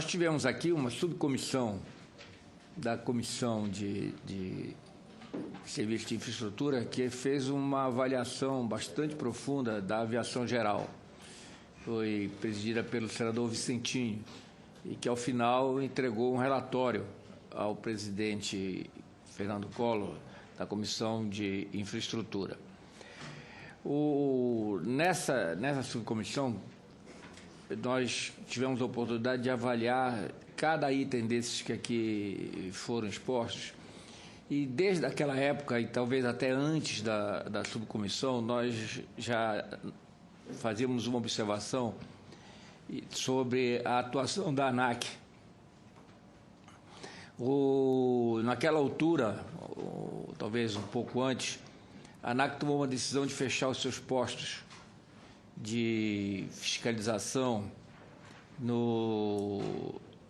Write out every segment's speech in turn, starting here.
Nós tivemos aqui uma subcomissão da Comissão de Serviço de Infraestrutura que fez uma avaliação bastante profunda da aviação geral. Foi presidida pelo senador Vicentinho e que, ao final, entregou um relatório ao presidente Fernando Collor da Comissão de Infraestrutura. Nessa subcomissão, nós tivemos a oportunidade de avaliar cada item desses que aqui foram expostos. E desde aquela época, e talvez até antes da subcomissão, nós já fazíamos uma observação sobre a atuação da ANAC. Naquela altura, talvez um pouco antes, a ANAC tomou uma decisão de fechar os seus postos de fiscalização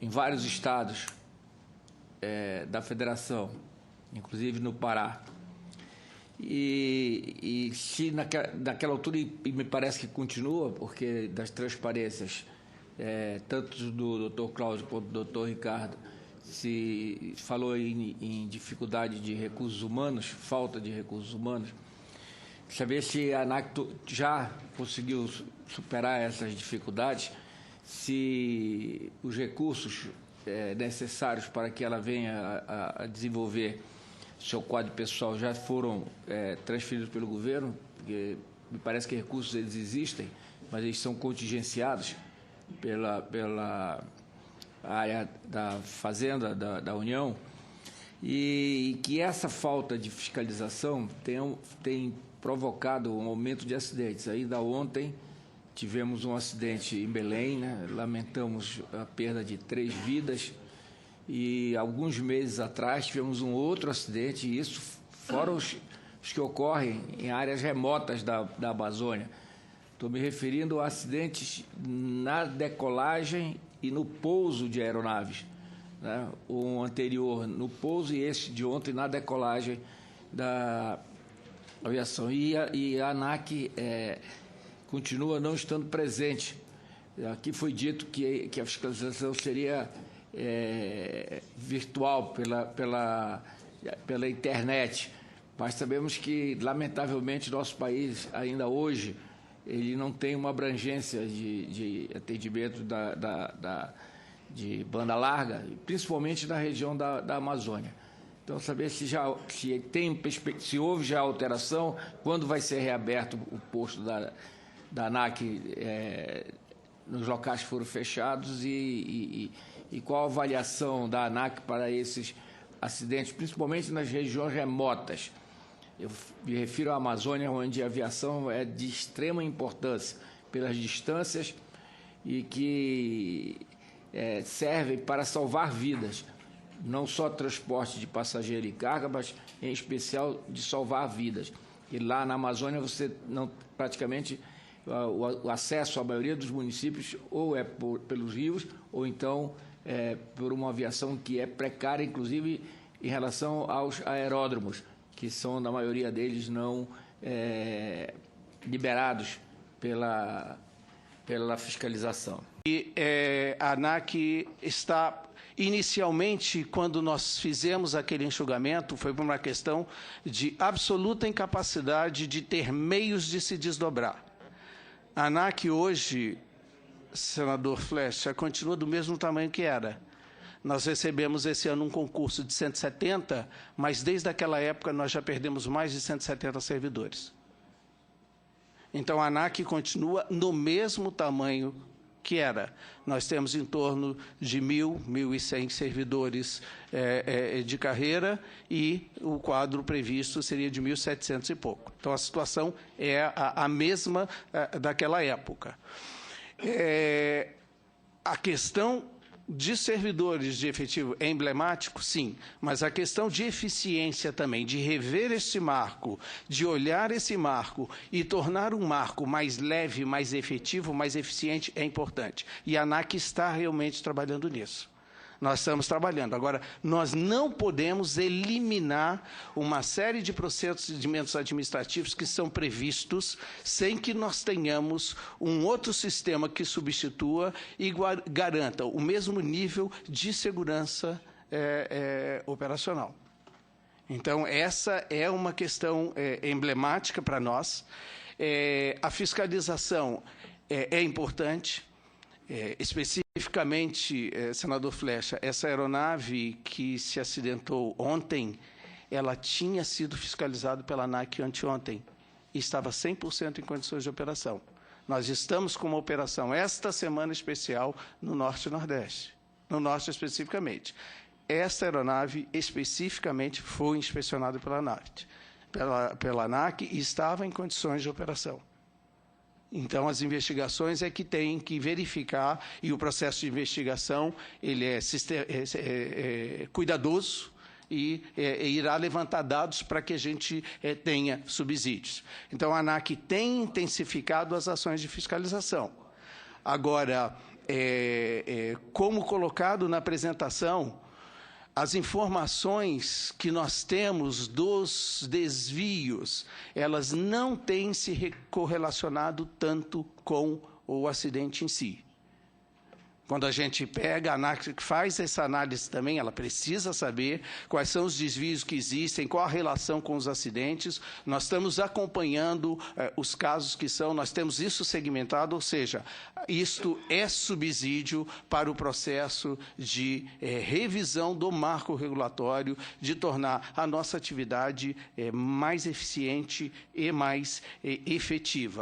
em vários estados da federação, inclusive no Pará. E se naquela altura, e me parece que continua, porque das transparências, tanto do Dr. Cláudio quanto do Dr. Ricardo, se falou em dificuldade de recursos humanos, falta de recursos humanos, saber se a ANAC já conseguiu superar essas dificuldades, se os recursos necessários para que ela venha a desenvolver seu quadro pessoal já foram transferidos pelo governo, porque me parece que recursos eles existem, mas eles são contingenciados pela área da Fazenda da União, e que essa falta de fiscalização tem provocado um aumento de acidentes. Ainda ontem tivemos um acidente em Belém, né? Lamentamos a perda de 3 vidas, e alguns meses atrás tivemos um outro acidente, e isso fora os que ocorrem em áreas remotas da Amazônia. Estou me referindo a acidentes na decolagem e no pouso de aeronaves, né? O anterior no pouso e este de ontem na decolagem da aviação. E a ANAC continua não estando presente. Aqui foi dito que a fiscalização seria virtual pela internet, mas sabemos que, lamentavelmente, nosso país, ainda hoje, ele não tem uma abrangência de atendimento de banda larga, principalmente na região da Amazônia. Então, saber se houve já alteração, quando vai ser reaberto o posto da ANAC nos locais que foram fechados, e qual a avaliação da ANAC para esses acidentes, principalmente nas regiões remotas. Eu me refiro à Amazônia, onde a aviação é de extrema importância pelas distâncias e que servem para salvar vidas, não só transporte de passageiro e carga, mas em especial de salvar vidas. E lá na Amazônia você não praticamente o acesso à maioria dos municípios ou é pelos rios ou então por uma aviação que é precária, inclusive em relação aos aeródromos, que são, na maioria deles, não liberados pela fiscalização. E a ANAC está, inicialmente, quando nós fizemos aquele enxugamento, foi por uma questão de absoluta incapacidade de ter meios de se desdobrar. A ANAC hoje, senador Flecha, continua do mesmo tamanho que era. Nós recebemos esse ano um concurso de 170, mas desde aquela época nós já perdemos mais de 170 servidores. Então a ANAC continua no mesmo tamanho que era. Nós temos em torno de 1.100 servidores de carreira, e o quadro previsto seria de 1.700 e pouco. Então a situação é a mesma daquela época. A questão de servidores de efetivo é emblemático, sim, mas a questão de eficiência também, de rever esse marco, de olhar esse marco e tornar um marco mais leve, mais efetivo, mais eficiente, é importante. E a ANAC está realmente trabalhando nisso. Nós estamos trabalhando. Agora, nós não podemos eliminar uma série de procedimentos administrativos que são previstos sem que nós tenhamos um outro sistema que substitua e garanta o mesmo nível de segurança operacional. Então, essa é uma questão emblemática para nós. A fiscalização é importante. Especificamente, senador Flecha, essa aeronave que se acidentou ontem, ela tinha sido fiscalizada pela ANAC anteontem e estava 100% em condições de operação. Nós estamos com uma operação esta semana especial no Norte e Nordeste, no Norte especificamente. Esta aeronave especificamente foi inspecionada pela ANAC e estava em condições de operação. Então, as investigações é que têm que verificar, e o processo de investigação ele é cuidadoso e irá levantar dados para que a gente tenha subsídios. Então, a ANAC tem intensificado as ações de fiscalização. Agora, como colocado na apresentação, as informações que nós temos dos desvios, elas não têm se correlacionado tanto com o acidente em si. Quando a gente pega, a ANAC faz essa análise também, ela precisa saber quais são os desvios que existem, qual a relação com os acidentes. Nós estamos acompanhando os casos que são, nós temos isso segmentado, ou seja, isto é subsídio para o processo de revisão do marco regulatório, de tornar a nossa atividade mais eficiente e mais efetiva.